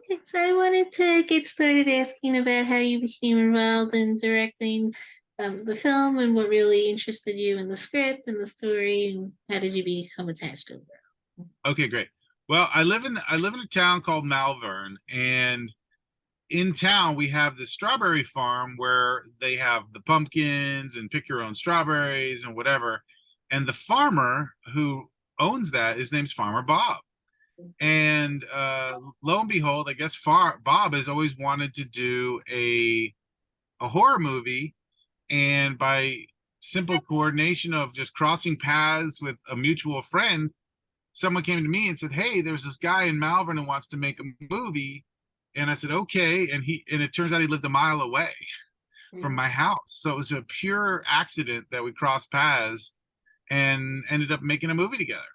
Okay, so I wanted to get started asking about how you became involved in directing the film and what really interested you in the script and the story, and how did you become attached to it? Okay, great. Well, I live in a town called Malvern, and in town we have this strawberry farm where they have the pumpkins and pick your own strawberries and whatever. And the farmer who owns that, his name's Farmer Bob. And lo and behold, I guess Bob has always wanted to do a horror movie, and by simple coordination of just crossing paths with a mutual friend, someone came to me and said, "Hey, there's this guy in Malvern who wants to make a movie." And I said, "Okay." And it turns out he lived a mile away from Mhm. my house. So it was a pure accident that we crossed paths and ended up making a movie together.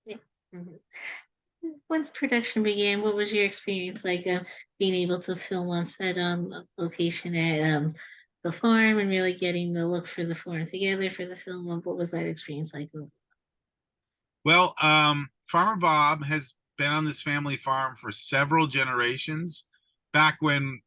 Yeah. Mhm. Once production began, what was your experience like being able to film on set on location at the farm and really getting the look for the farm together for the film? And what was that experience like? Well, Farmer Bob has been on this family farm for several generations. Back when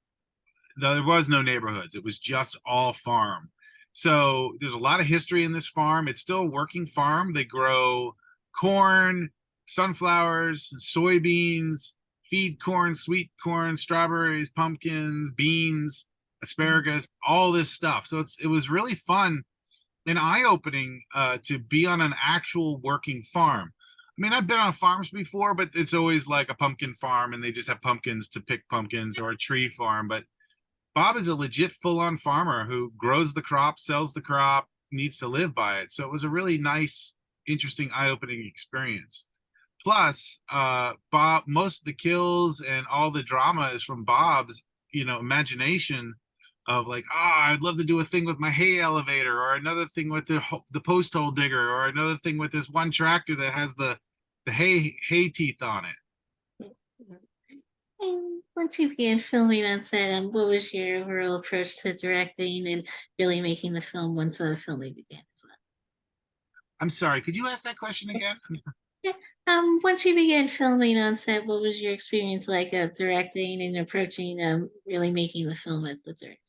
there was no neighborhoods, it was just all farm. So there's a lot of history in this farm. It's still a working farm. They grow corn, sunflowers, soybeans, feed corn, sweet corn, strawberries, pumpkins, beans, asparagus, all this stuff. So it was really fun and eye-opening to be on an actual working farm. I mean, I've been on farms before, but it's always like a pumpkin farm and they just have pumpkins to pick pumpkins, or a tree farm. But Bob is a legit full-on farmer who grows the crop, sells the crop, needs to live by it. So it was a really nice, interesting, eye-opening experience. Plus, Bob, most of the kills and all the drama is from Bob's, imagination of like, I'd love to do a thing with my hay elevator, or another thing with the post hole digger, or another thing with this one tractor that has the hay teeth on it. And once you began filming on set, what was your overall approach to directing and really making the film once filming began as well? I'm sorry, could you ask that question again? Yeah. Once you began filming on set, what was your experience like of directing and approaching really making the film as the director?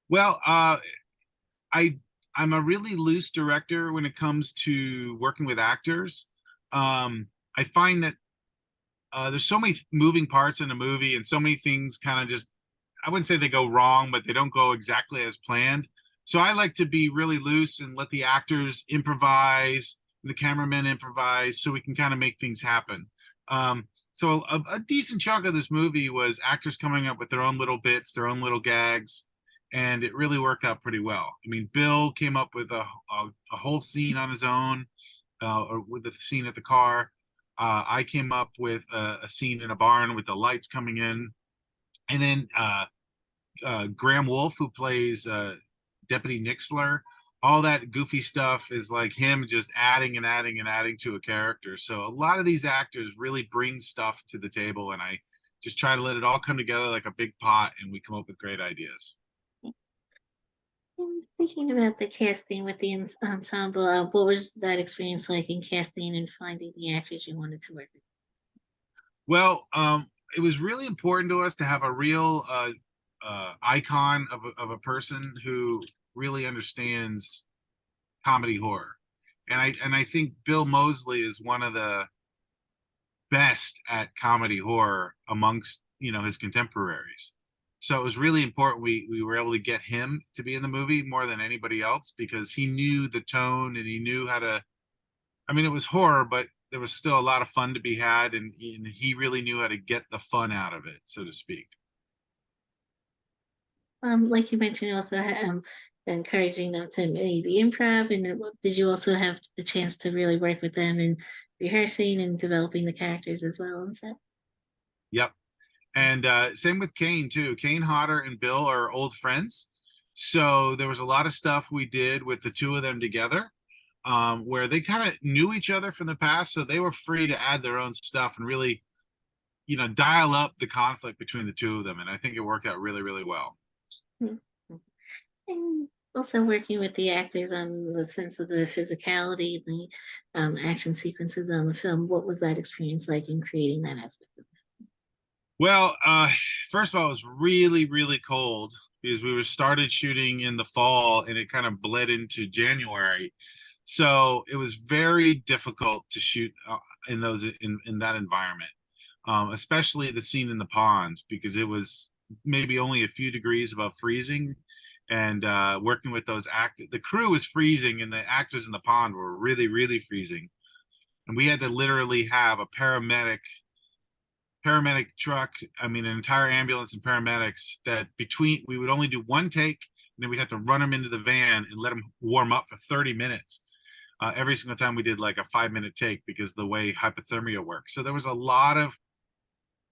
Well, I I'm a really loose director when it comes to working with actors. I find that there's so many moving parts in a movie, and so many things kind of just, I wouldn't say they go wrong, but they don't go exactly as planned. So I like to be really loose and let the actors improvise, the cameramen improvise, so we can kind of make things happen. So a decent chunk of this movie was actors coming up with their own little bits, their own little gags, and it really worked out pretty well. I mean, Bill came up with a whole scene on his own, or with the scene at the car. I came up with a scene in a barn with the lights coming in, and then Graham Wolf, who plays Deputy Nixler, all that goofy stuff is like him just adding and adding and adding to a character. So a lot of these actors really bring stuff to the table, and I just try to let it all come together like a big pot, and we come up with great ideas. And thinking about the casting with the ensemble, what was that experience like in casting and finding the actors you wanted to work with? Well, it was really important to us to have a real icon of a person who really understands comedy horror. And I think Bill Moseley is one of the best at comedy horror amongst, his contemporaries. So it was really important we were able to get him to be in the movie more than anybody else, because he knew the tone and he knew how to, I mean, it was horror, but there was still a lot of fun to be had, and he really knew how to get the fun out of it, so to speak. Like you mentioned, also encouraging them to maybe improv. And did you also have the chance to really work with them in rehearsing and developing the characters as well on set? Yep. And same with Kane too. Kane Hodder and Bill are old friends, so there was a lot of stuff we did with the two of them together, where they kind of knew each other from the past, so they were free to add their own stuff and really, dial up the conflict between the two of them. And I think it worked out really, really well. Mhm. And also working with the actors on the sense of the physicality, the action sequences on the film. What was that experience like in creating that aspect of it? Well, first of all, it was really, really cold because we were started shooting in the fall and it kind of bled into January. So it was very difficult to shoot in those in that environment, especially the scene in the pond because it was maybe only a few degrees above freezing. And working with those actors, the crew was freezing and the actors in the pond were really, really freezing. And we had to literally have a paramedic truck, I mean, an entire ambulance and paramedics that between, we would only do one take, and then we'd have to run them into the van and let them warm up for 30 minutes. Every single time we did like a 5 minute take because the way hypothermia works. So there was a lot of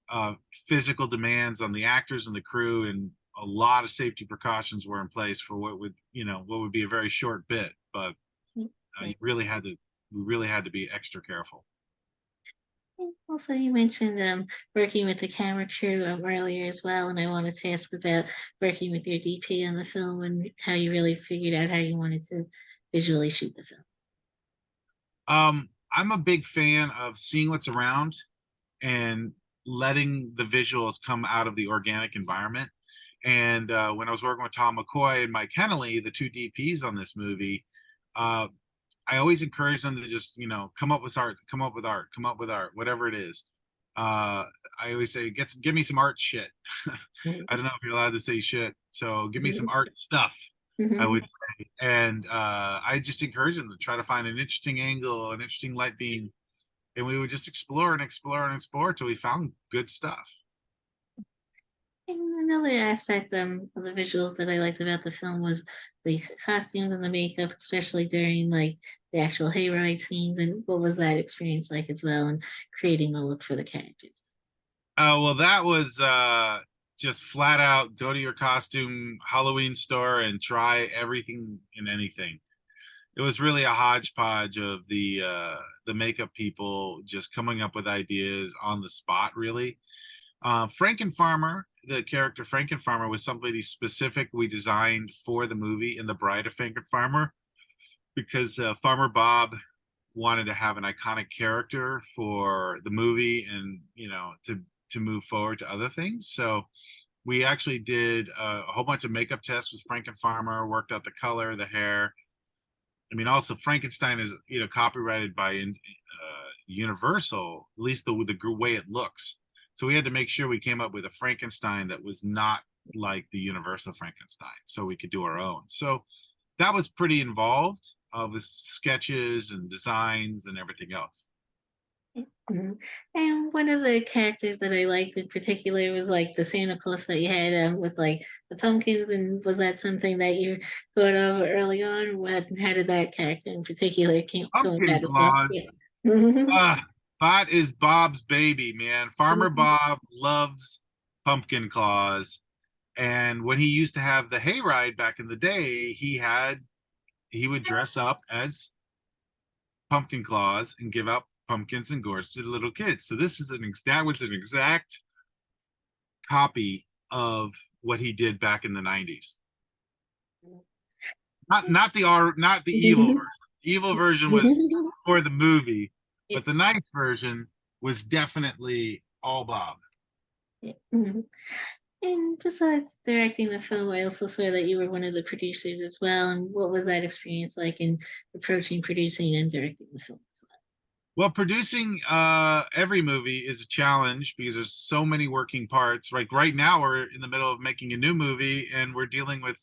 uh, physical demands on the actors and the crew, and a lot of safety precautions were in place for what would, what would be a very short bit. But you Right. really had to, we really had to be extra careful. And also, you mentioned working with the camera crew earlier as well, and I wanted to ask about working with your DP on the film and how you really figured out how you wanted to visually shoot the film. I'm a big fan of seeing what's around and letting the visuals come out of the organic environment. And when I was working with Tom McCoy and Mike Hennelly, the two DPs on this movie, uh, I always encourage them to just, come up with art, come up with art, come up with art, whatever it is. I always say, give me some art shit. I don't know if you're allowed to say shit. So give me some art stuff, I Mhm. would say. And I just encourage them to try to find an interesting angle, an interesting light beam. And we would just explore and explore and explore till we found good stuff. And another aspect of the visuals that I liked about the film was the costumes and the makeup, especially during like the actual hayride scenes. And what was that experience like as well, and creating the look for the characters? Well, that was just flat out go to your costume Halloween store and try everything and anything. It was really a hodgepodge of the makeup people just coming up with ideas on the spot, really. Frankenfarmer, the character Frankenfarmer, was somebody specific we designed for the movie in The Bride of Frankenfarmer because Farmer Bob wanted to have an iconic character for the movie and to move forward to other things. So we actually did a whole bunch of makeup tests with Frankenfarmer, worked out the color, the hair. I mean, also Frankenstein is copyrighted by Universal, at least the way it looks. So we had to make sure we came up with a Frankenstein that was not like the Universal Frankenstein, so we could do our own. So that was pretty involved with sketches and designs and everything else. Mhm. And one of the characters that I liked in particular was like the Santa Claus that you had with like the pumpkins. And was that something that you thought of early on? Or what, how did that character in particular came come Pumpkin about as well? Claus, Yeah. Mhm. that is Bob's baby, man. Farmer Mhm. Bob loves Pumpkin Claus. And when he used to have the hayride back in the day, he would dress up as Pumpkin Claus and give out pumpkins and gourds to the little kids. So this is that was an exact copy of what he did back in the 90s. Not the evil version. The evil version was for the movie, Yeah. but the nice version was definitely all Bob. Yeah. Mhm. And besides directing the film, I also saw that you were one of the producers as well. And what was that experience like in approaching producing and directing the film as Well, producing every movie is a challenge because there's so many working parts. Like right now, we're in the middle of making a new movie, and we're dealing with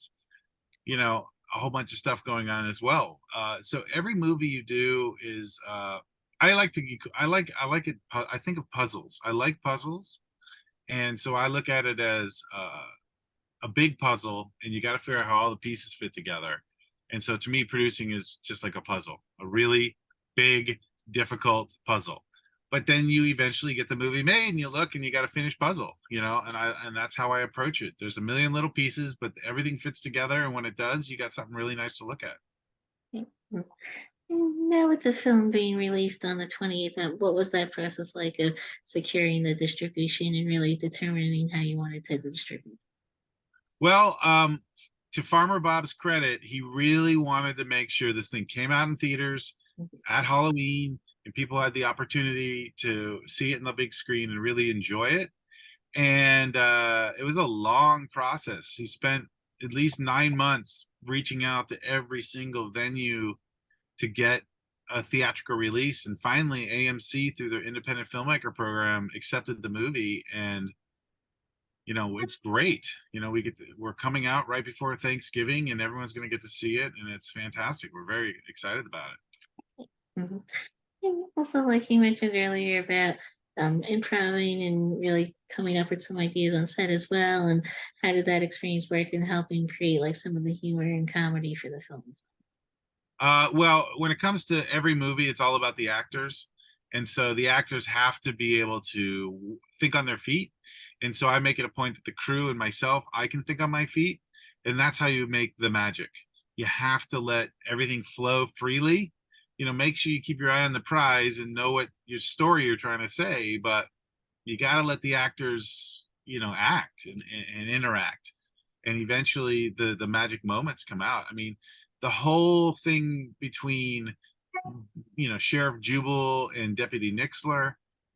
a whole bunch of stuff going on as well. So every movie you do is I like to I like it. I think of puzzles. I like puzzles, and so I look at it as a big puzzle, and you got to figure out how all the pieces fit together. And so to me, producing is just like a puzzle, a really big, difficult puzzle. But then you eventually get the movie made, and you look, and you got a finished puzzle, and that's how I approach it. There's a million little pieces, but everything fits together, and when it does, you got something really nice to look at. well? Yeah. And now with the film being released on the 28th, what was that process like of securing the distribution and really determining how you wanted to distribute? Well, to Farmer Bob's credit, he really wanted to make sure this thing came out in theaters at Halloween and people had the opportunity to see it in the big screen and really enjoy it. And it was a long process. He spent at least 9 months reaching out to every single venue to get a theatrical release, and finally AMC through their independent filmmaker program accepted the movie. And it's great. We're coming out right before Thanksgiving, and everyone's going to get to see it, and it's fantastic. We're very excited about it. Mhm. And also, like you mentioned earlier about improving and really coming up with some ideas on set as well, and how did that experience work in helping create like some of the humor and comedy for the films? Well, when it comes to every movie, it's all about the actors. And so the actors have to be able to think on their feet. And so I make it a point that the crew and myself, I can think on my feet. And that's how you make the magic. You have to let everything flow freely. Make sure you keep your eye on the prize and know what your story you're trying to say, but you got to let the actors, act and interact. And eventually the magic moments come out. I mean, the whole thing between Sheriff Jubal and Deputy Nixler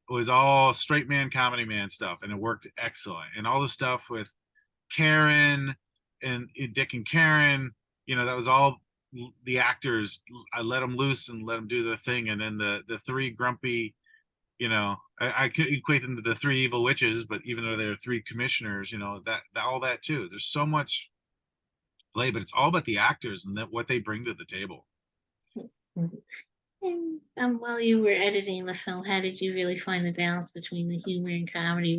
was all straight man comedy man stuff, and it worked excellent. And all the stuff with Karen and Dick and Karen, that was all the actors. I let them loose and let them do their thing. And then the three grumpy, I could equate them to the three evil witches, but even though they're three commissioners, that all that too. There's so much play, but it's all about the actors and what they bring to the table. Mhm. And while you were editing the film, how did you really find the balance between the humor and comedy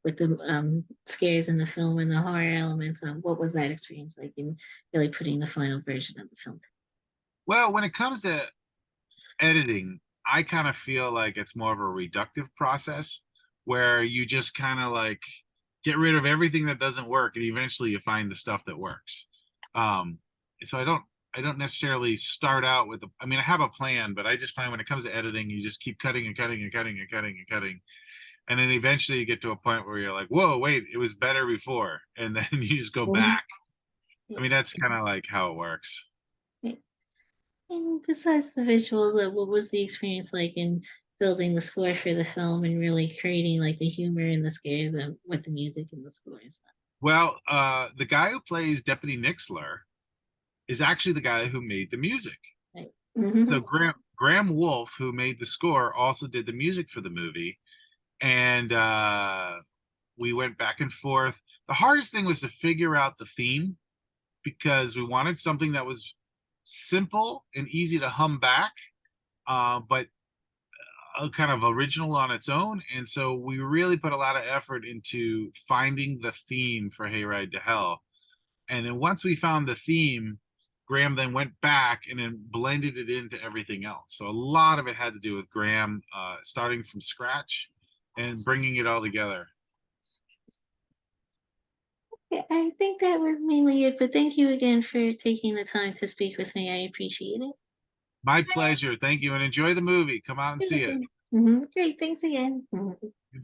with the scares in the film and the horror elements? What was that experience like in really putting the final version of the film? Well, when it comes to editing, I kind of feel like it's more of a reductive process where you just kind of like get rid of everything that doesn't work, and eventually you find the stuff that works. Um, so I don't necessarily start out with I mean, I have a plan, but I just find when it comes to editing, you just keep cutting and cutting and cutting and cutting and cutting. And then eventually you get to a point where you're like, whoa, wait, it was better before. And then you just go Mhm. back. I mean, that's kind of like how it works. Yeah. And besides the visuals, what was the experience like in building the score for the film and really creating like the humor and the scares with the music and the score as Well, the guy who plays Deputy Nixler is actually the guy who made the music. well? Right. So Mhm. Graham Wolf, who made the score, also did the music for the movie. And we went back and forth. The hardest thing was to figure out the theme because we wanted something that was simple and easy to hum back, but kind of original on its own. And so we really put a lot of effort into finding the theme for Hayride to Hell. And then once we found the theme, Graham then went back and then blended it into everything else. So a lot of it had to do with Graham starting from scratch and bringing it all together. Yeah, I think that was mainly it, but thank you again for taking the time to speak with me. I appreciate it. My pleasure. Thank you, and enjoy the movie. Come out and see it. Great. Thanks again. Mhm.